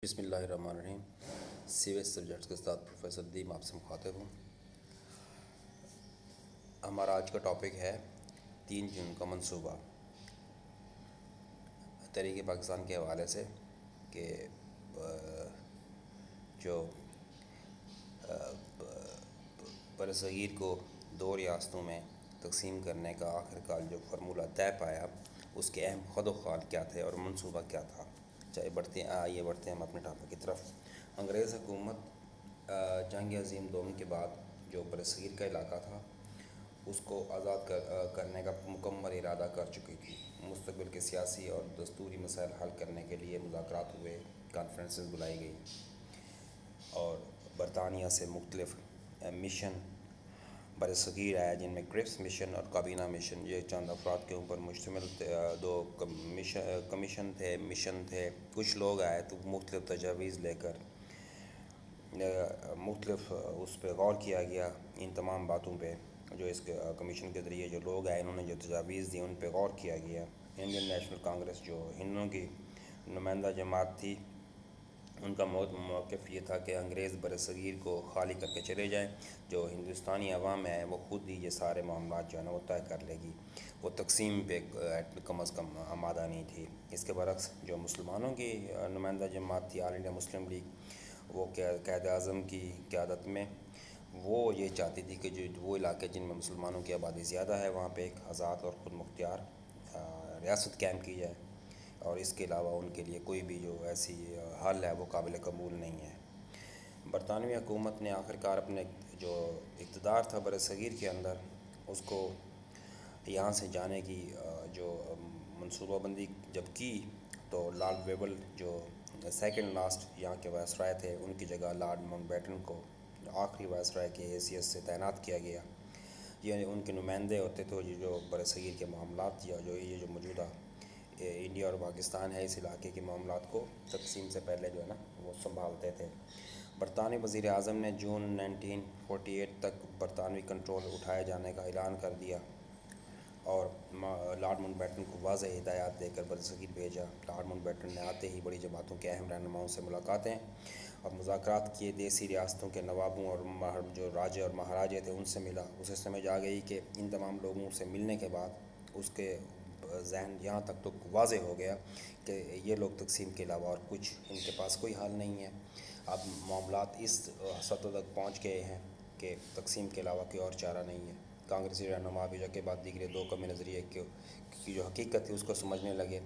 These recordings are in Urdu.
بسم اللہ الرحمن الرحیم۔ سی ایس سبجیکٹس کے ساتھ پروفیسر دیم آپ سے مخاطب ہوں۔ ہمارا آج کا ٹاپک ہے 3 جون کا منصوبہ تحریک پاکستان کے حوالے سے کہ جو برصغیر کو 2 ریاستوں میں تقسیم کرنے کا آخرکار جو فارمولہ طے پایا، اس کے اہم خد و خال کیا تھے اور منصوبہ کیا تھا۔ آئیے بڑھتے ہیں ہم اپنے ٹاپک کی طرف۔ انگریز حکومت جنگ عظیم دوم کے بعد جو برصغیر کا علاقہ تھا اس کو آزاد کرنے کا مکمل ارادہ کر چکی تھی۔ مستقبل کے سیاسی اور دستوری مسائل حل کرنے کے لیے مذاکرات ہوئے، کانفرنسز بلائی گئی اور برطانیہ سے مختلف مشن برصغیر آیا، جن میں کرپس مشن اور کابینہ مشن، یہ چند افراد کے اوپر مشتمل 2 مشن تھے۔ کچھ لوگ آئے تو مختلف تجاویز لے کر مختلف اس پہ غور کیا گیا۔ ان تمام باتوں پہ جو اس کمیشن کے ذریعے جو لوگ آئے، انہوں نے جو تجاویز دی ان پہ غور کیا گیا۔ انڈین نیشنل کانگریس جو ہندوؤں کی نمائندہ جماعت تھی، ان کا موقف یہ تھا کہ انگریز برصغیر کو خالی کر کے چلے جائیں، جو ہندوستانی عوام ہے وہ خود ہی یہ سارے معاملات جو ہے نا وہ طے کر لے گی، وہ تقسیم پہ کم از کم آمادہ نہیں تھی۔ اس کے برعکس جو مسلمانوں کی نمائندہ جماعت تھی، آل انڈیا مسلم لیگ، وہ قائد اعظم کی قیادت میں وہ یہ چاہتی تھی کہ جو وہ علاقے جن میں مسلمانوں کی آبادی زیادہ ہے وہاں پہ ایک آزاد اور خود مختار ریاست قائم کی جائے، اور اس کے علاوہ ان کے لیے کوئی بھی جو ایسی حل ہے وہ قابل قبول نہیں ہے۔ برطانوی حکومت نے آخرکار اپنے جو اقتدار تھا برصغیر کے اندر، اس کو یہاں سے جانے کی جو منصوبہ بندی جب کی تو لارڈ ویبل جو سیکنڈ لاسٹ یہاں کے وائسرائے تھے، ان کی جگہ لارڈ ماؤنٹ بیٹن کو آخری وائسرائے کی حیثیت سے تعینات کیا گیا۔ یعنی ان کے نمائندے ہوتے تھے جو برصغیر کے معاملات یا جو موجودہ انڈیا اور پاکستان ہے، اس علاقے کے معاملات کو تقسیم سے پہلے جو ہے نا وہ سنبھالتے تھے۔ برطانوی وزیر اعظم نے جون 1948 تک برطانوی کنٹرول اٹھائے جانے کا اعلان کر دیا اور لارڈ ماؤنٹ بیٹن کو واضح ہدایات دے کر برصغیر بھیجا۔ لارڈ ماؤنٹ بیٹن نے آتے ہی بڑی جماعتوں کے اہم رہنماؤں سے ملاقاتیں اور مذاکرات کیے۔ دیسی ریاستوں کے نوابوں اور جو راجے اور مہاراجے تھے ان سے ملا۔ اسے سمجھ آ گئی کہ ان تمام لوگوں سے ملنے کے بعد اس کے ذہن یہاں تک تو واضح ہو گیا کہ یہ لوگ تقسیم کے علاوہ اور کچھ ان کے پاس کوئی حل نہیں ہے۔ اب معاملات اس سطح تک پہنچ گئے ہیں کہ تقسیم کے علاوہ کوئی اور چارہ نہیں ہے۔ کانگریسی رہنما بھی کے بعد دیگر 2 قومی نظریے کی جو حقیقت تھی اس کو سمجھنے لگے۔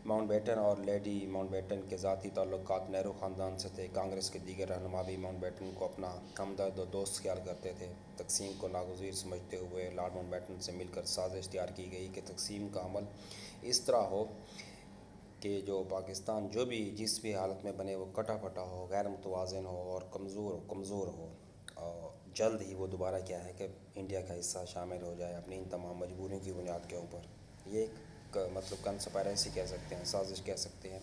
ماؤنٹ بیٹن اور لیڈی ماؤنٹ بیٹن کے ذاتی تعلقات نہرو خاندان سے تھے۔ کانگریس کے دیگر رہنما بھی ماؤنٹ بیٹن کو اپنا ہمدرد و دوست خیال کرتے تھے۔ تقسیم کو ناگزیر سمجھتے ہوئے لارڈ ماؤنٹ بیٹن سے مل کر سازش تیار کی گئی کہ تقسیم کا عمل اس طرح ہو کہ جو پاکستان جو بھی جس بھی حالت میں بنے وہ کٹا پھٹا ہو، غیر متوازن ہو اور کمزور ہو، اور جلد ہی وہ دوبارہ کیا ہے کہ انڈیا کا حصہ شامل ہو جائے اپنی ان تمام مجبوریوں کی بنیاد کے اوپر۔ یہ ایک مطلب کنسپائریسی کہہ سکتے ہیں، سازش کہہ سکتے ہیں۔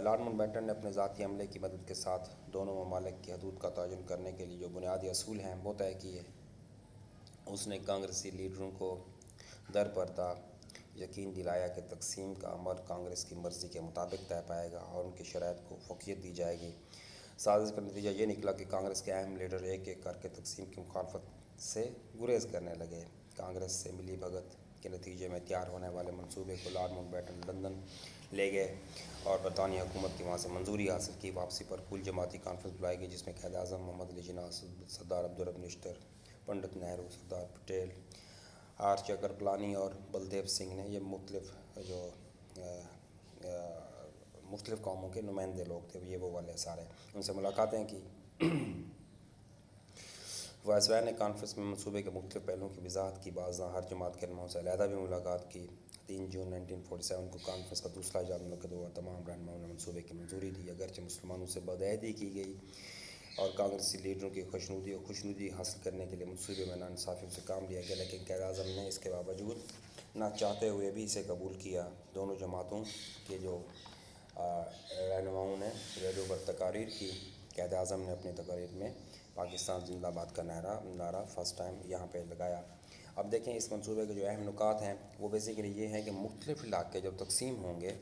لارڈ ماؤنٹ بیٹن نے اپنے ذاتی عملے کی مدد کے ساتھ دونوں ممالک کی حدود کا تعین کرنے کے لیے جو بنیادی اصول ہیں وہ طے کیے۔ اس نے کانگریسی لیڈروں کو درپردہ یقین دلایا کہ تقسیم کا عمل کانگریس کی مرضی کے مطابق طے پائے گا اور ان کی شرائط کو فوقیت دی جائے گی۔ سازش کا نتیجہ یہ نکلا کہ کانگریس کے اہم لیڈر ایک ایک کر کے تقسیم کی مخالفت سے گریز کرنے لگے۔ کانگریس سے ملی بھگت کے نتیجے میں تیار ہونے والے منصوبے کو لارڈ ماؤنٹ بیٹن لندن لے گئے اور برطانوی حکومت کی وہاں سے منظوری حاصل کی۔ واپسی پر کل جماعتی کانفرنس بلائی گئی جس میں قائد اعظم محمد علی جناح، سردار عبدالرب نشتر، پنڈت نہرو، سردار پٹیل، آر چکر کرپلانی اور بلدیو سنگھ نے یہ مختلف قوموں کے نمائندے لوگ تھے، یہ وہ والے سارے، ان سے ملاقاتیں کی۔ وائسرائے نے کانفرنس میں منصوبے کے مختلف پہلوؤں کی وضاحت کی۔ بعضاں ہر جماعت کے رہنماؤں سے علیحدہ بھی ملاقات کی۔ 3 جون 1947 کو کانفرنس کا دوسرا اجلاس منعقد ہوا۔ تمام رہنماؤں نے منصوبے کی منظوری دی، اگرچہ مسلمانوں سے بدعہدی کی گئی اور کانگریسی لیڈروں کی خوشنودی حاصل کرنے کے لیے منصوبے میں ناانصافی سے کام لیا گیا، لیکن قائد اعظم نے اس کے باوجود نہ چاہتے ہوئے بھی اسے قبول کیا۔ دونوں جماعتوں کے جو رہنماؤں نے ریڈیو پر تقاریر کی۔ قائد اعظم نے اپنی تقاریر میں پاکستان زندہ باد کا نعرہ فرسٹ ٹائم یہاں پہ لگایا۔ اب دیکھیں اس منصوبے کے جو اہم نکات ہیں وہ بیسیکلی یہ ہیں کہ مختلف علاقے جب تقسیم ہوں گے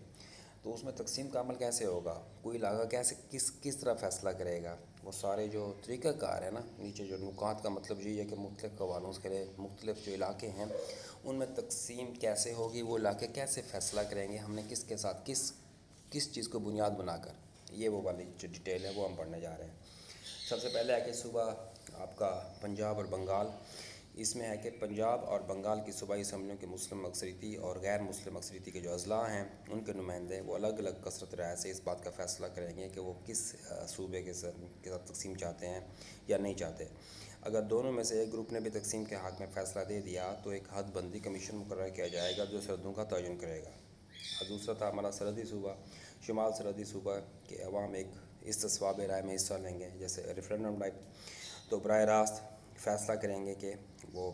تو اس میں تقسیم کا عمل کیسے ہوگا، کوئی علاقہ کیسے کس طرح فیصلہ کرے گا، وہ سارے جو طریقہ کار ہے نا، نیچے جو نکات کا مطلب یہی ہے کہ مختلف قوانوں کے مختلف جو علاقے ہیں ان میں تقسیم کیسے ہوگی، وہ علاقے کیسے فیصلہ کریں گے، ہم نے کس کے ساتھ کس چیز کو بنیاد بنا کر، یہ وہ والی جو ڈیٹیل ہے وہ ہم پڑھنے جا رہے ہیں۔ سب سے پہلے ہے کہ صوبہ آپ کا پنجاب اور بنگال، اس میں ہے کہ پنجاب اور بنگال کی صوبائی اسمبلیوں کے مسلم اکثریتی اور غیر مسلم اکثریتی کے جو اضلاع ہیں ان کے نمائندے وہ الگ الگ کثرت رائے سے اس بات کا فیصلہ کریں گے کہ وہ کس صوبے کے ساتھ تقسیم چاہتے ہیں یا نہیں چاہتے۔ اگر دونوں میں سے ایک گروپ نے بھی تقسیم کے حق میں فیصلہ دے دیا تو ایک حد بندی کمیشن مقرر کیا جائے گا جو سرحدوں کا تعین کرے گا۔ اور دوسرا تھا ہمارا سرحدی صوبہ، شمال سرحدی صوبہ کے عوام ایک استصواب رائے میں حصہ لیں گے، جیسے ریفرینڈم ٹائپ، تو براہ راست فیصلہ کریں گے کہ وہ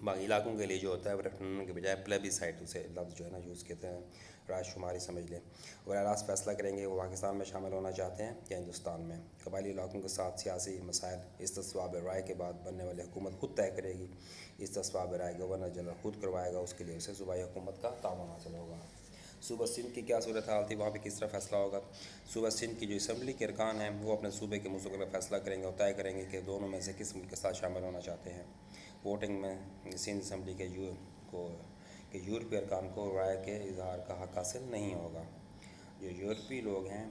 باقی علاقوں کے لیے جو ہوتا ہے وہ ریفرینڈم کے بجائے پلیبیسائٹ، اسے لفظ جو ہے نا یوز کرتے ہیں، رائے شماری سمجھ لیں، براہ راست فیصلہ کریں گے وہ پاکستان میں شامل ہونا چاہتے ہیں یا ہندوستان میں۔ قبائلی علاقوں کے ساتھ سیاسی مسائل استصواب رائے کے بعد بننے والی حکومت خود طے کرے گی۔ استصواب رائے گورنر جنرل خود کروائے گا، اس کے لیے اسے صوبائی حکومت کا تعاون حاصل ہوگا۔ صوبہ سندھ کی کیا صورت حال تھی، وہاں پہ کس طرح فیصلہ ہوگا۔ صوبہ سندھ کی جو اسمبلی کے ارکان ہیں وہ اپنے صوبے کے مستقبل میں فیصلہ کریں گے اور طے کریں گے کہ دونوں میں سے کس ملک کے ساتھ شامل ہونا چاہتے ہیں۔ ووٹنگ میں سندھ اسمبلی کے یورپی ارکان کو رائے کے اظہار کا حق حاصل نہیں ہوگا۔ جو یورپی لوگ ہیں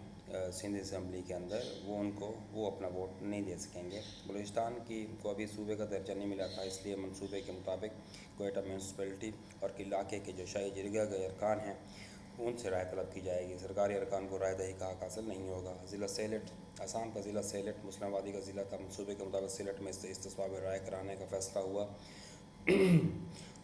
سندھ اسمبلی کے اندر وہ اپنا ووٹ نہیں دے سکیں گے۔ بلوچستان کو ابھی صوبے کا درجہ نہیں ملا تھا، اس لیے منصوبے کے مطابق کوئٹہ میونسپلٹی اور علاقے کے جو شاہی جرگہ کے ارکان ہیں ان سے رائے طلب کی جائے گی۔ سرکاری ارکان کو رائے دہی کا حق حاصل نہیں ہوگا۔ ضلع سیلٹ، آسام کا ضلع سیلٹ مسلم آبادی کا ضلع تھا، منصوبے کے مطابق سیلٹ میں استصواب رائے کرانے کا فیصلہ ہوا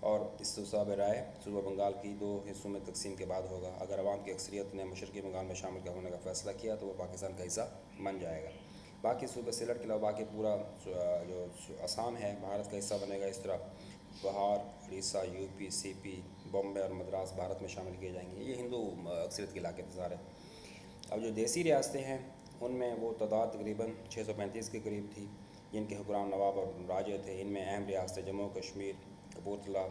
اور استصواب رائے صوبہ بنگال کی 2 حصوں میں تقسیم کے بعد ہوگا۔ اگر عوام کی اکثریت نے مشرقی بنگال میں شامل ہونے کا فیصلہ کیا تو وہ پاکستان کا حصہ بن جائے گا۔ باقی صوبہ سیلٹ کے علاوہ باقی پورا جو آسام ہے بھارت کا حصہ بنے گا۔ اس طرح بہار، اڑیسہ، یو پی، سی پی، بامبے اور مدراس بھارت میں شامل کیے جائیں گے۔ یہ ہندو اکثریت کے علاقے تھے سارے۔ اب جو دیسی ریاستیں ہیں ان میں وہ تعداد تقریباً 635 کے قریب تھی، جن کے حکمران نواب اور راجے تھے۔ ان میں اہم ریاستیں جموں کشمیر، کپورتھلا،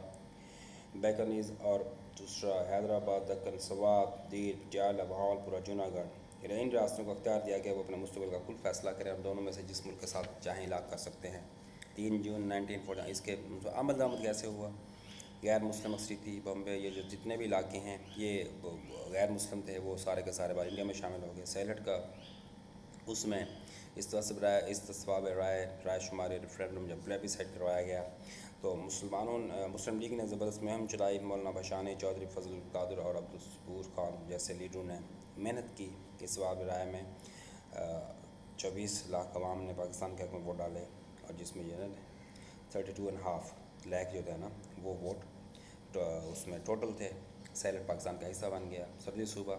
بیکانیر اور دوسرا حیدرآباد، دکن، سوات، دیر، پٹیالہ، بہاولپور اور جوناگڑھ۔ ان ریاستوں کو اختیار دیا گیا وہ اپنے مستقبل کا کل فیصلہ کریں اور دونوں میں سے جس ملک کے ساتھ چاہیں علاقہ کر سکتے ہیں۔ 3 جون 1940 اس کے عمل درآمد کیسے ہوا۔ غیر مسلم اکثریتی بامبے، یہ جو جتنے بھی علاقے ہیں یہ غیر مسلم تھے، وہ سارے کے سارے انڈیا میں شامل ہو گئے۔ سیلٹ کا اس میں استصواب رائے شماری ریفرینڈم جب پلیبیسائٹ کروایا گیا تو مسلم لیگ نے زبردست مہم چلائی۔ مولانا بھشانی، چودھری فضل القادر اور عبدالصبور خان جیسے لیڈروں نے محنت کی۔ استصواب رائے میں 24 لاکھ عوام نے پاکستان کے حق میں ووٹ ڈالے اور جس میں 32.5 لاکھ جو تھے نا وہ ووٹ اس میں ٹوٹل تھے۔ سیلٹ پاکستان کا حصہ بن گیا۔ سرحدی صوبہ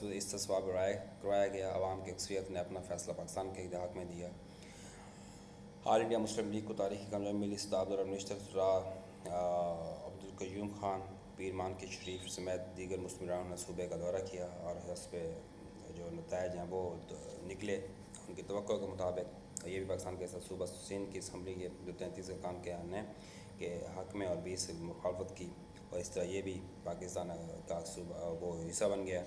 میں استصواب رائے کروایا گیا، عوام کی اکثریت نے اپنا فیصلہ پاکستان کے حق میں دیا۔ آل انڈیا مسلم لیگ کو تاریخی کامیابی ملی۔ صدر عبدالرحمن عبدالقیوم خان، پیر مانکی شریف سمیت دیگر مسلم لیڈروں نے صوبے کا دورہ کیا اور اس پہ جو نتائج ہیں وہ نکلے ان کی توقع کے مطابق۔ یہ بھی پاکستان کے ساتھ صوبہ سندھ کی اسمبلی کے جو 33 ارکان کے نے کے حق میں اور 20 مخالفت کی اور اس طرح یہ بھی پاکستان کا صوبہ وہ حصہ بن گیا۔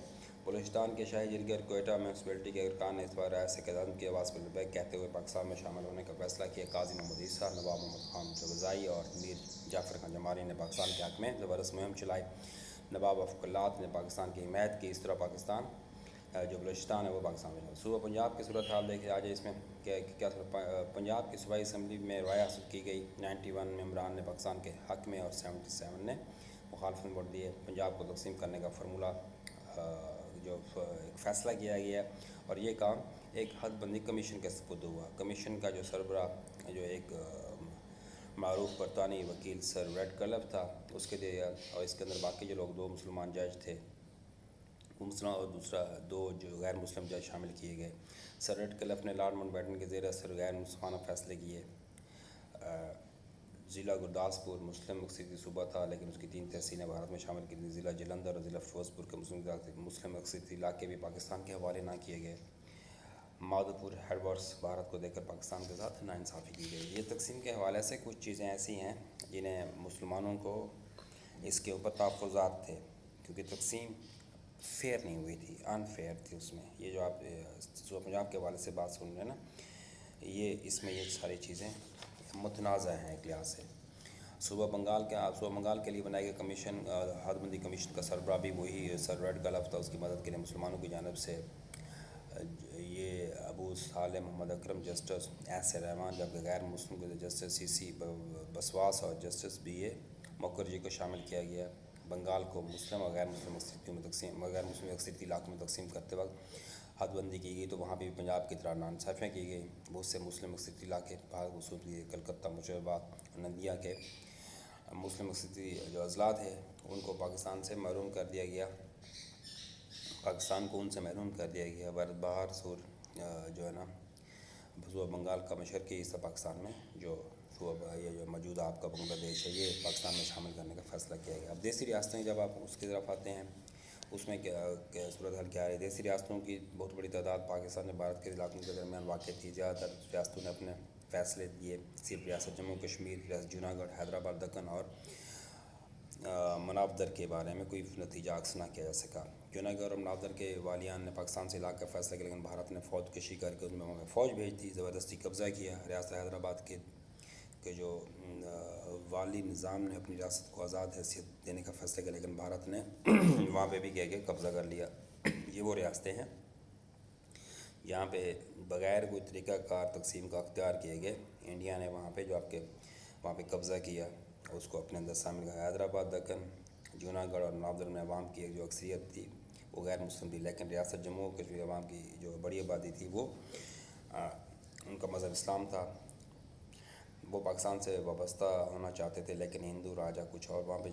بلوچستان کے شاہی جرگہ کوئٹہ میونسپلٹی کے ارکان نے اس بار رائے سے قیادت کی آواز پر لبیک کہتے ہوئے پاکستان میں شامل ہونے کا فیصلہ کیا۔ قاضی محمد عیسیٰ، نواب محمد خان جوزائی اور میر جعفر خان جمالی نے پاکستان کے حق میں زبردست مہم چلائی۔ نواب افقلات نے پاکستان کی حمایت کی۔ اس طرح پاکستان جو بلوچستان ہے وہ پاکستان میں۔ صوبہ پنجاب کی صورت حال دیکھیں آج اس میں کیا پنجاب کی صوبائی اسمبلی میں رائے حاصل کی گئی۔ 91 ممبران نے پاکستان کے حق میں اور 77 نے مخالفت میں ووٹ دیے۔ پنجاب کو تقسیم کرنے کا فارمولہ جو فیصلہ کیا گیا اور یہ کام ایک حد بندی کمیشن کے سپرد ہوا۔ کمیشن کا جو سربراہ جو ایک معروف برطانوی وکیل سر ریڈ کلف تھا اس کے دیا اور اس کے اندر باقی جو لوگ 2 مسلمان جج تھے وہ مسلمان اور دوسرا 2 جو غیر مسلم جج شامل کیے گئے۔ سر ریڈ کلف نے لارڈ ماؤنٹ بیٹن کے زیر اثر غیر منصفانہ فیصلے کیے۔ ضلع گرداسپور مسلم اکثریتی صوبہ تھا لیکن اس کی 3 تحصیلیں بھارت میں شامل کی تھیں۔ ضلع جلندھر اور ضلع فیروزپور کے مسلم اکثریتی علاقے بھی پاکستان کے حوالے نہ کیے گئے۔ مادھوپور ہیڈ ورکس بھارت کو دے کر پاکستان کے ساتھ ناانصافی کی گئی۔ یہ تقسیم کے حوالے سے کچھ چیزیں ایسی ہیں جنہیں مسلمانوں کو اس کے اوپر تحفظات تھے کیونکہ تقسیم فیئر نہیں ہوئی تھی، انفیئر تھی اس میں. یہ جو آپ صوبہ پنجاب کے حوالے سے بات سن رہے ہیں نا، اس میں یہ ساری چیزیں متنازع ہیں ایک لحاظ سے. صوبہ بنگال کے لیے بنائی گئی کمیشن، حد بندی کمیشن کا سربراہ بھی وہی سر ریڈ کلف تھا. اس کی مدد کے لیے مسلمانوں کی جانب سے یہ ابو صالح محمد اکرم جسٹس ایس رحمان، جبکہ غیر مسلم کو جسٹس سی بسواس اور جسٹس بی اے مکھرجی کو شامل کیا گیا. بنگال کو مسلم اور غیر مسلم اکثریتی علاقوں میں تقسیم کرتے وقت حد بندی کی گئی، تو وہاں بھی پنجاب کی طرح ناانصافیاں کی گئی. بہت سے مسلم اکثریتی علاقے بھارت وصول کیے. کلکتہ، مشرباد، نندیا کے مسلم اکثریتی جو اضلاع تھے ان کو پاکستان سے محروم کر دیا گیا. پاکستان کو ان سے محروم کر دیا گیا. باہر سور جو ہے نا صوبہ بنگال کا مشرقی حصہ پاکستان میں جو موجودہ آپ کا بنگلہ دیش ہے، یہ پاکستان میں شامل کرنے کا فیصلہ کیا گیا. اب دیسی ریاستیں جب آپ اس کی طرف آتے ہیں، اس میں کیا صورت حال کیا ہے. دیسی ریاستوں کی بہت بڑی تعداد پاکستان میں بھارت کے علاقوں کے درمیان واقع تھی. زیادہ تر ریاستوں نے اپنے فیصلے دیے. صرف ریاست جموں کشمیر، ریاست جوناگڑھ، حیدرآباد، دکن اور مناودر کے بارے میں کوئی نتیجہ عکس نہ کیا جا سکا. جوناگڑھ اور مناودر کے والیان نے پاکستان سے علاقے کا فیصلہ کیا، لیکن بھارت نے فوج کشی کر کے ان میں فوج بھیج دی، زبردستی قبضہ کیا. ریاست حیدرآباد کے جو والی نظام نے اپنی ریاست کو آزاد حیثیت دینے کا فیصلہ کیا، لیکن بھارت نے وہاں پہ بھی کیا کہ قبضہ کر لیا. یہ وہ ریاستیں ہیں جہاں پہ بغیر کوئی طریقہ کار تقسیم کا اختیار کیے گئے انڈیا نے وہاں پہ وہاں پہ قبضہ کیا، اس کو اپنے اندر شامل کیا. حیدرآباد، دکن، جوناگڑھ اور مناودر میں عوام کی ایک جو اکثریت تھی وہ غیر مسلم تھی، لیکن ریاست جموں کشمیر عوام کی جو بڑی آبادی تھی وہ ان کا مذہب اسلام تھا. وہ پاکستان سے وابستہ ہونا چاہتے تھے، لیکن ہندو راجہ کچھ اور وہاں پہ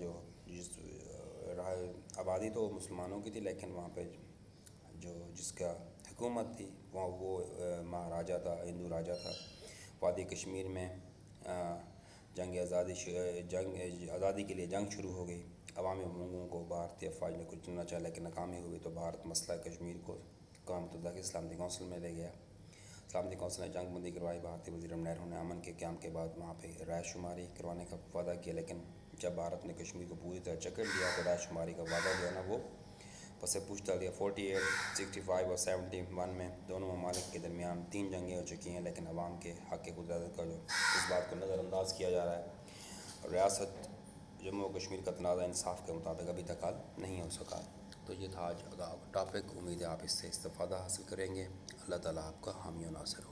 آبادی تو مسلمانوں کی تھی، لیکن وہاں پہ جس کا حکومت تھی وہ مہاراجہ تھا، ہندو راجہ تھا. وادی کشمیر میں آزادی کے لیے جنگ شروع ہو گئی. عوامی امنگوں کو بھارتی افواج نے کچھ چننا چاہا، لیکن ناکامی ہوئی تو بھارت مسئلہ کشمیر کو اقوام متحدہ کی سلامتی کونسل میں لے گیا. سلامتی کونسل نے جنگ بندی کروائی. بھارتی وزیر نہرو نے امن کے قیام کے بعد وہاں پہ رائے شماری کروانے کا وعدہ کیا، لیکن جب بھارت نے کشمیر کو پوری طرح جکڑ لیا تو رائے شماری کا وعدہ جو ہے نا وہ پس پوچھ ڈال دیا. 48، 65 اور 71 میں دونوں ممالک کے درمیان 3 جنگیں ہو چکی ہیں، لیکن عوام کے حق قدرت کا اس بات کو نظر انداز کیا جا رہا ہے. ریاست جموں و کشمیر کا تنازع انصاف کے مطابق ابھی تک حل نہیں ہو سکا. تو یہ تھا آج کا ٹاپک. امید ہے آپ اس سے استفادہ حاصل کریں گے. اللہ تعالیٰ آپ کا حامی و ناصر ہو.